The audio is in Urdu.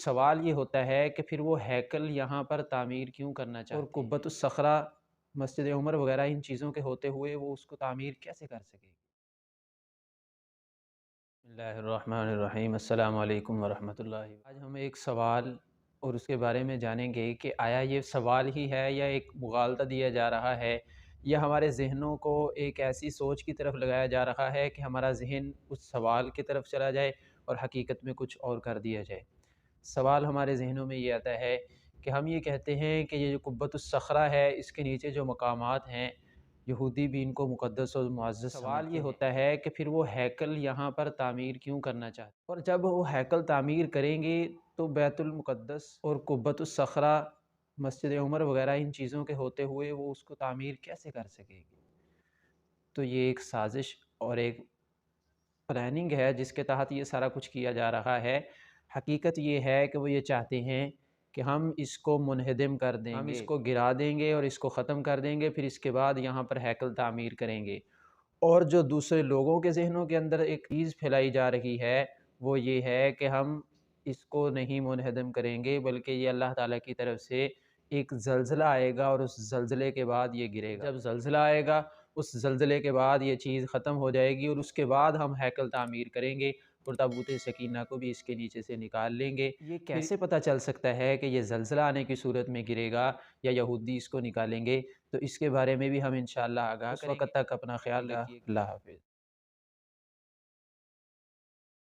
سوال یہ ہوتا ہے کہ پھر وہ ہیکل یہاں پر تعمیر کیوں کرنا چاہتے ہیں، اور قبۃ الصخرہ مسجد عمر وغیرہ ان چیزوں کے ہوتے ہوئے وہ اس کو تعمیر کیسے کر سکے گی؟ بسم اللہ الرحمن الرحیم، السلام علیکم ورحمۃ اللہ۔ آج ہم ایک سوال اور اس کے بارے میں جانیں گے کہ آیا یہ سوال ہی ہے یا ایک مغالطہ دیا جا رہا ہے، یا ہمارے ذہنوں کو ایک ایسی سوچ کی طرف لگایا جا رہا ہے کہ ہمارا ذہن اس سوال کی طرف چلا جائے اور حقیقت میں کچھ اور کر دیا جائے۔ سوال ہمارے ذہنوں میں یہ آتا ہے کہ ہم یہ کہتے ہیں کہ یہ جو قبۃ الصخرہ ہے، اس کے نیچے جو مقامات ہیں، یہودی بھی ان کو مقدس اور معزز سوال یہ ہوتا ہے کہ پھر وہ ہیکل یہاں پر تعمیر کیوں کرنا چاہتے ہیں، اور جب وہ ہیکل تعمیر کریں گے تو بیت المقدس اور قبۃ الصخرہ مسجد عمر وغیرہ ان چیزوں کے ہوتے ہوئے وہ اس کو تعمیر کیسے کر سکے گی؟ تو یہ ایک سازش اور ایک پلاننگ ہے جس کے تحت یہ سارا کچھ کیا جا رہا ہے۔ حقیقت یہ ہے کہ وہ یہ چاہتے ہیں کہ ہم اس کو منہدم کر دیں گے، ہم اس کو گرا دیں گے اور اس کو ختم کر دیں گے، پھر اس کے بعد یہاں پر ہیکل تعمیر کریں گے۔ اور جو دوسرے لوگوں کے ذہنوں کے اندر ایک چیز پھیلائی جا رہی ہے وہ یہ ہے کہ ہم اس کو نہیں منہدم کریں گے، بلکہ یہ اللہ تعالیٰ کی طرف سے ایک زلزلہ آئے گا اور اس زلزلے کے بعد یہ گرے گا۔ جب زلزلہ آئے گا اس زلزلے کے بعد یہ چیز ختم ہو جائے گی اور اس کے بعد ہم ہیکل تعمیر کریں گے اور تابوت سکینہ کو بھی اس کے نیچے سے نکال لیں گے۔ یہ کیسے پتہ چل سکتا ہے کہ یہ زلزلہ آنے کی صورت میں گرے گا یا یہودی اس کو نکالیں گے؟ تو اس کے بارے میں بھی ہم انشاءاللہ آگاہ کریں گے۔ اس وقت تک اپنا خیال رکھیے۔ اللہ حافظ۔